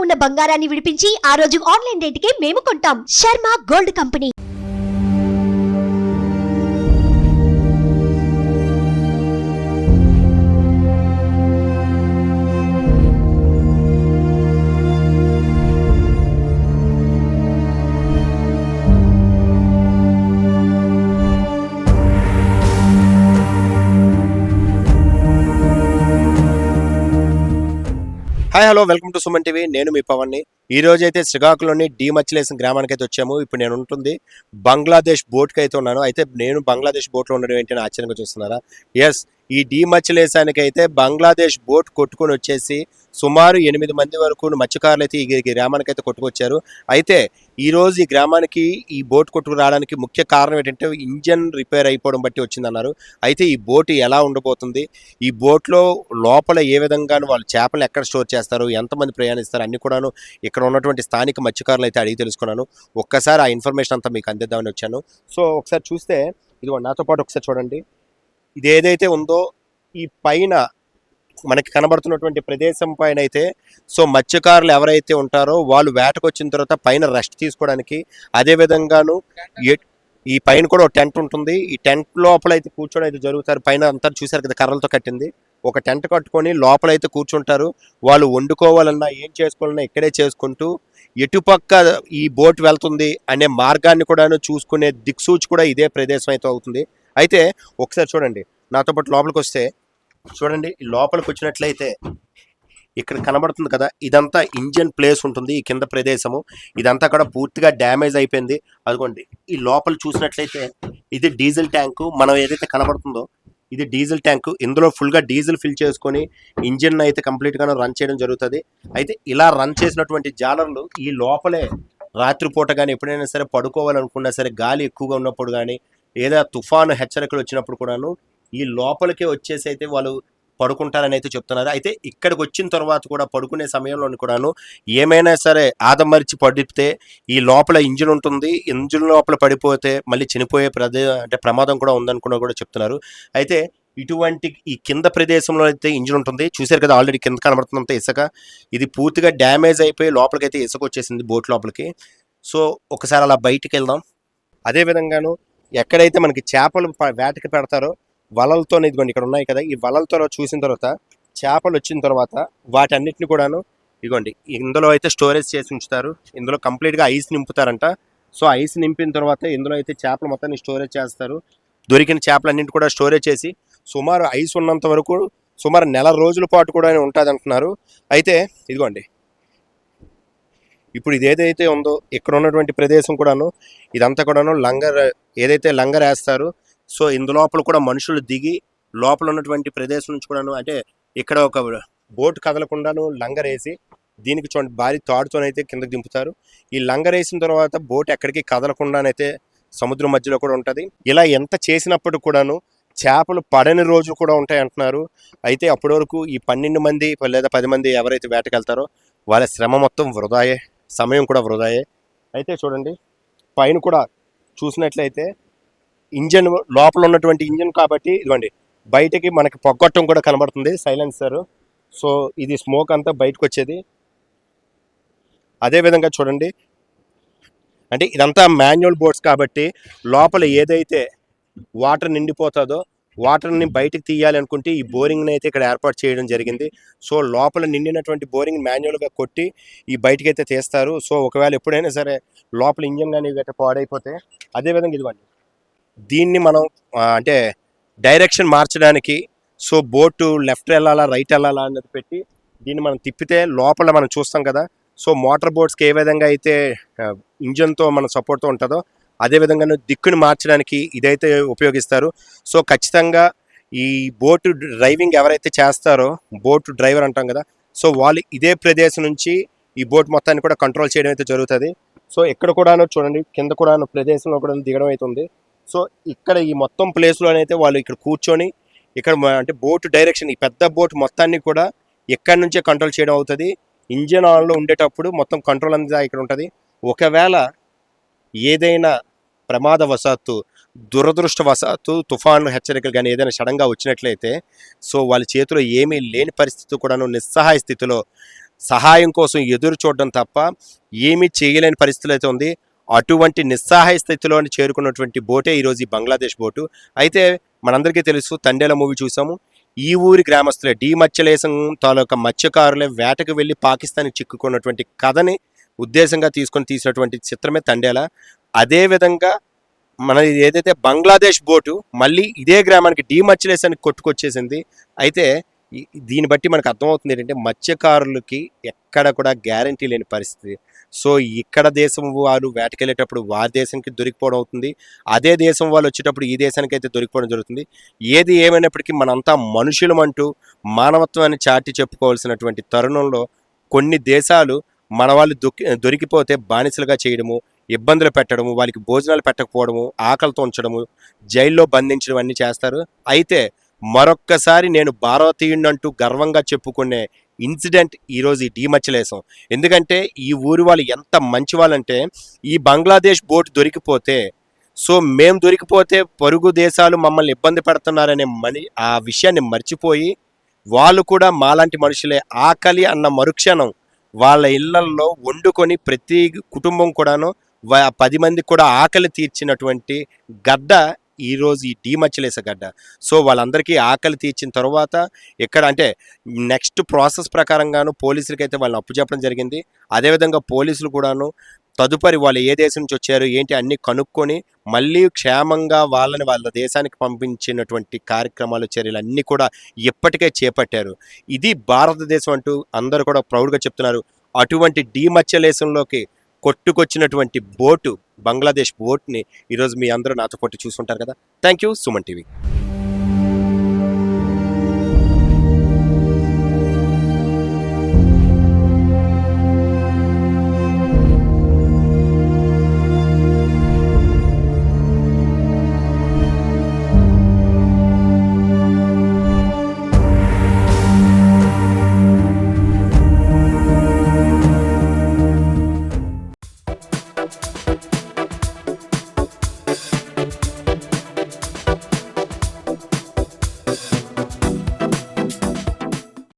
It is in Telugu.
ఉన్న బంగారాన్ని విడిపించి ఆ రోజు ఆన్లైన్ రేటుకే మేము కొంటాం. Sharma gold company. Hi hello welcome to Suman TV. నేను మీ పవన్ని. ఈ రోజు అయితే శ్రీకాకుళంలోని డి మచిలీస్ గ్రామానికి అయితే వచ్చాము. ఇప్పుడు నేను ఉంటుంది బంగ్లాదేశ్ బోట్కి అయితే ఉన్నాను. అయితే నేను బంగ్లాదేశ్ బోట్లో ఉండడం ఏంటని ఆశ్చర్యంగా చూస్తున్నారా? ఎస్, ఈ డి మచిలీసానికి అయితే బంగ్లాదేశ్ బోట్ కొట్టుకొని వచ్చేసి సుమారు 8 మంది వరకు మత్స్యకారులు అయితే ఈ గ్రామానికి అయితే కొట్టుకొచ్చారు. అయితే ఈరోజు ఈ గ్రామానికి ఈ బోట్ కొట్టుకు రావడానికి ముఖ్య కారణం ఏంటంటే ఇంజన్ రిపేర్ అయిపోవడం బట్టి వచ్చిందన్నారు. అయితే ఈ బోట్ ఎలా ఉండబోతుంది, ఈ బోట్లో లోపల ఏ విధంగానూ వాళ్ళు చేపలు ఎక్కడ స్టోర్ చేస్తారు, ఎంతమంది ప్రయాణిస్తారు అన్ని కూడాను ఇక్కడ ఉన్నటువంటి స్థానిక మత్స్యకారులు అయితే అడిగి తెలుసుకున్నాను. ఒక్కసారి ఆ ఇన్ఫర్మేషన్ అంతా మీకు అందిద్దామని వచ్చాను. సో ఒకసారి చూస్తే ఇదిగో నాతో పాటు ఒకసారి చూడండి. ఇది ఏదైతే ఉందో ఈ పైన మనకి కనబడుతున్నటువంటి ప్రదేశం పైన అయితే సో మత్స్యకారులు ఎవరైతే ఉంటారో వాళ్ళు వేటకు వచ్చిన తర్వాత పైన రెస్ట్ తీసుకోవడానికి, అదేవిధంగాను ఈ పైన కూడా ఒక టెంట్ ఉంటుంది. ఈ టెంట్ లోపల అయితే కూర్చొని అయితే జరుగుతారు. పైన అంతా చూశారు కదా, కర్రలతో కట్టింది. ఒక టెంట్ కట్టుకొని లోపలైతే కూర్చుంటారు. వాళ్ళు వండుకోవాలన్నా ఏం చేసుకోవాలన్నా ఇక్కడే చేసుకుంటూ ఎటుపక్క ఈ బోట్ వెళ్తుంది అనే మార్గాన్ని కూడా చూసుకునే దిక్సూచి కూడా ఇదే ప్రదేశం అయితే అవుతుంది. అయితే ఒకసారి చూడండి, నాతో పాటు లోపలికి వస్తే చూడండి. ఈ లోపలికి వచ్చినట్లయితే ఇక్కడ కనబడుతుంది కదా, ఇదంతా ఇంజన్ ప్లేస్ ఉంటుంది. ఈ కింద ప్రదేశము ఇదంతా కూడా పూర్తిగా డ్యామేజ్ అయిపోయింది. అదిగోండి, ఈ లోపల చూసినట్లయితే ఇది డీజిల్ ట్యాంకు. మనం ఏదైతే కనబడుతుందో ఇది డీజిల్ ట్యాంకు. ఇందులో ఫుల్గా డీజిల్ ఫిల్ చేసుకొని ఇంజిన్ అయితే కంప్లీట్గా రన్ చేయడం జరుగుతుంది. అయితే ఇలా రన్ చేసినటువంటి జాలర్లు ఈ లోపలే రాత్రిపూట కానీ ఎప్పుడైనా సరే పడుకోవాలనుకున్నా సరే, గాలి ఎక్కువగా ఉన్నప్పుడు కానీ, ఏదైనా తుఫాను హెచ్చరికలు వచ్చినప్పుడు కూడాను ఈ లోపలికే వచ్చేసి అయితే వాళ్ళు పడుకుంటారని అయితే చెప్తున్నారు. అయితే ఇక్కడికి వచ్చిన తర్వాత కూడా పడుకునే సమయంలో కూడాను ఏమైనా సరే ఆదమరిచి పడితే ఈ లోపల ఇంజిన్ ఉంటుంది. ఇంజిన్ లోపల పడిపోతే మళ్ళీ చనిపోయే ప్రమాదం కూడా ఉందనుకున్నా కూడా చెప్తున్నారు. అయితే ఇటువంటి ఈ కింద ప్రదేశంలో అయితే ఇంజిన్ ఉంటుంది. చూశారు కదా, ఆల్రెడీ కింద కనబడుతున్నంత ఇసుక. ఇది పూర్తిగా డ్యామేజ్ అయిపోయి లోపలికి అయితే ఇసుక వచ్చేసింది బోట్ లోపలికి. సో ఒకసారి అలా బయటికి వెళ్దాం. అదేవిధంగాను ఎక్కడైతే మనకి చేపలు వేటకి పెడతారో వలలతో, ఇదిగోండి ఇక్కడ ఉన్నాయి కదా, ఈ వలలతో చూసిన తర్వాత చేపలు వచ్చిన తర్వాత వాటన్నిటిని కూడాను ఇదిగోండి ఇందులో అయితే స్టోరేజ్ చేసి ఉంచుతారు. ఇందులో కంప్లీట్గా ఐస్ నింపుతారంట. సో ఐస్ నింపిన తర్వాత ఇందులో అయితే చేపలు మొత్తాన్ని స్టోరేజ్ చేస్తారు. దొరికిన చేపలన్నింటి కూడా స్టోరేజ్ చేసి సుమారు ఐస్ ఉన్నంత వరకు సుమారు 1 రోజుల పాటు కూడా ఉంటుంది అంటున్నారు. అయితే ఇదిగోండి ఇప్పుడు ఇది ఏదైతే ఉందో ఇక్కడ ఉన్నటువంటి ప్రదేశం కూడాను ఇదంతా కూడాను లంగర్, ఏదైతే లంగర్ వేస్తారు. సో ఇందులోపల కూడా మనుషులు దిగి లోపల ఉన్నటువంటి ప్రదేశం నుంచి కూడాను, అంటే ఇక్కడ ఒక బోట్ కదలకుండాను లంగర్ వేసి దీనికి చూడండి భారీ తాడుతోనైతే కిందకి దింపుతారు. ఈ లంగర్ వేసిన తర్వాత బోట్ ఎక్కడికి కదలకుండానైతే సముద్రం మధ్యలో కూడా ఉంటుంది. ఇలా ఎంత చేసినప్పుడు కూడాను చేపలు పడని రోజులు కూడా ఉంటాయి అంటున్నారు. అయితే అప్పటి వరకు ఈ 12 మంది లేదా 10 మంది ఎవరైతే వేటకెళ్తారో వాళ్ళ శ్రమ మొత్తం వృధాయే, సమయం కూడా వృధాయే. అయితే చూడండి పైన కూడా చూసినట్లయితే ఇంజన్ లోపల ఉన్నటువంటి ఇంజన్ కాబట్టి ఇదిగోండి బయటకి మనకి పొగ్గొట్టం కూడా కనబడుతుంది, సైలెన్సర్. సో ఇది స్మోక్ అంతా బయటకు వచ్చేది. అదేవిధంగా చూడండి, అంటే ఇదంతా మాన్యువల్ బోట్స్ కాబట్టి లోపల ఏదైతే వాటర్ నిండిపోతుందో వాటర్ని బయటకు తీయాలి అనుకుంటే ఈ బోరింగ్ని అయితే ఇక్కడ ఏర్పాటు చేయడం జరిగింది. సో లోపల నిండినటువంటి బోరింగ్ మాన్యువల్గా కొట్టి ఈ బయటకు అయితే తీస్తారు. సో ఒకవేళ ఎప్పుడైనా సరే లోపల ఇంజన్ కానీ గట్రా పాడైపోతే, అదేవిధంగా ఇదిగోండి దీన్ని మనం అంటే డైరెక్షన్ మార్చడానికి, సో బోటు లెఫ్ట్ వెళ్ళాలా రైట్ వెళ్ళాలా అన్నది పెట్టి దీన్ని మనం తిప్పితే లోపల మనం చూస్తాం కదా. సో మోటార్ బోట్స్కి ఏ విధంగా అయితే ఇంజన్తో మన సపోర్ట్తో ఉంటుందో అదేవిధంగా దిక్కుని మార్చడానికి ఇదైతే ఉపయోగిస్తారు. సో ఖచ్చితంగా ఈ బోటు డ్రైవింగ్ ఎవరైతే చేస్తారో, బోటు డ్రైవర్ అంటాం కదా, సో వాళ్ళు ఇదే ప్రదేశం నుంచి ఈ బోట్ మొత్తాన్ని కూడా కంట్రోల్ చేయడం అయితే జరుగుతుంది. సో ఇక్కడ కూడాను చూడండి కింద కూడా ప్రదేశంలో కూడా దిగడం అవుతుంది. సో ఇక్కడ ఈ మొత్తం ప్లేస్లోనైతే వాళ్ళు ఇక్కడ కూర్చొని ఇక్కడ అంటే బోటు డైరెక్షన్, ఈ పెద్ద బోట్ మొత్తాన్ని కూడా ఎక్కడి నుంచే కంట్రోల్ చేయడం అవుతుంది. ఇంజన్ ఆన్లో ఉండేటప్పుడు మొత్తం కంట్రోల్ అంతా ఇక్కడ ఉంటుంది. ఒకవేళ ఏదైనా ప్రమాదవశాత్తు, దురదృష్టవశాత్తు తుఫాను హెచ్చరికలు కానీ ఏదైనా సడన్గా వచ్చినట్లయితే సో వాళ్ళ చేతిలో ఏమీ లేని పరిస్థితి కూడాను నిస్సహాయ స్థితిలో సహాయం కోసం ఎదురు చూడడం తప్ప ఏమీ చేయలేని పరిస్థితులు అయితే ఉంది. అటువంటి నిస్సహాయ స్థితిలోని చేరుకున్నటువంటి బోటే ఈరోజు ఈ బంగ్లాదేశ్ బోటు. అయితే మనందరికీ తెలుసు, తండేల మూవీ చూసాము. ఈ ఊరి గ్రామస్తులే మత్స్యలేశం తాలూకా మత్స్యకారులే వేటకు వెళ్ళి పాకిస్తాన్కి చిక్కుకున్నటువంటి కథని ఉద్దేశంగా తీసుకొని తీసినటువంటి చిత్రమే తండేల. అదేవిధంగా మన ఏదైతే బంగ్లాదేశ్ బోటు మళ్ళీ ఇదే గ్రామానికి మత్స్యలేశానికి కొట్టుకొచ్చేసింది. అయితే దీన్ని బట్టి మనకు అర్థమవుతుంది ఏంటంటే మత్స్యకారులకి ఎక్కడ కూడా గ్యారంటీ లేని పరిస్థితి. సో ఇక్కడ దేశం వారు వేటకెళ్ళేటప్పుడు వారి దేశానికి దొరికిపోవడం అవుతుంది, అదే దేశం వాళ్ళు వచ్చేటప్పుడు ఈ దేశానికి అయితే దొరికిపోవడం జరుగుతుంది. ఏది ఏమైనప్పటికీ మనంతా మనుషులమంటూ మానవత్వాన్ని చాటి చెప్పుకోవాల్సినటువంటి తరుణంలో కొన్ని దేశాలు మన వాళ్ళు దొరికిపోతే బానిసలుగా చేయడము, ఇబ్బందులు పెట్టడము, వాళ్ళకి భోజనాలు పెట్టకపోవడము, ఆకలితో ఉంచడము, జైల్లో బంధించడం అన్నీ చేస్తారు. అయితే మరొక్కసారి నేను భారతీయుడినంటూ గర్వంగా చెప్పుకునే ఇన్సిడెంట్ ఈరోజు ఈ మత్స్యలేశం. ఎందుకంటే ఈ ఊరి వాళ్ళు ఎంత మంచి వాళ్ళంటే, ఈ బంగ్లాదేశ్ బోట్ దొరికిపోతే సో మేము దొరికిపోతే పొరుగు దేశాలు మమ్మల్ని ఇబ్బంది పెడుతున్నారనే ఆ విషయాన్ని మర్చిపోయి వాళ్ళు కూడా మాలాంటి మనుషులే, ఆకలి అన్న మరుక్షణం వాళ్ళ ఇళ్లల్లో వండుకొని ప్రతి కుటుంబం కూడాను 10 మందికి కూడా ఆకలి తీర్చినటువంటి గడ్డ ఈరోజు ఈ మత్స్యలేశ గడ్డ. సో వాళ్ళందరికీ ఆకలి తీర్చిన తర్వాత ఎక్కడ అంటే నెక్స్ట్ ప్రాసెస్ ప్రకారంగాను పోలీసులకైతే వాళ్ళని అప్పుచెప్పడం జరిగింది. అదేవిధంగా పోలీసులు కూడాను తదుపరి వాళ్ళు ఏ దేశం నుంచి వచ్చారు ఏంటి అన్నీ కనుక్కొని మళ్ళీ క్షేమంగా వాళ్ళని వాళ్ళ దేశానికి పంపించినటువంటి కార్యక్రమాలు, చర్యలు అన్నీ కూడా ఇప్పటికే చేపట్టారు. ఇది భారతదేశం అంటూ అందరూ కూడా ప్రౌడ్గా చెప్తున్నారు. అటువంటి మత్స్యలేశంలోకి కొట్టుకొచ్చినటువంటి బోటు బంగ్లాదేశ్ బోట్ని ఈరోజు మీ అందరూ నాతో పాటు చూసుకుంటారు కదా. Thank you. సుమన్ టీవీ.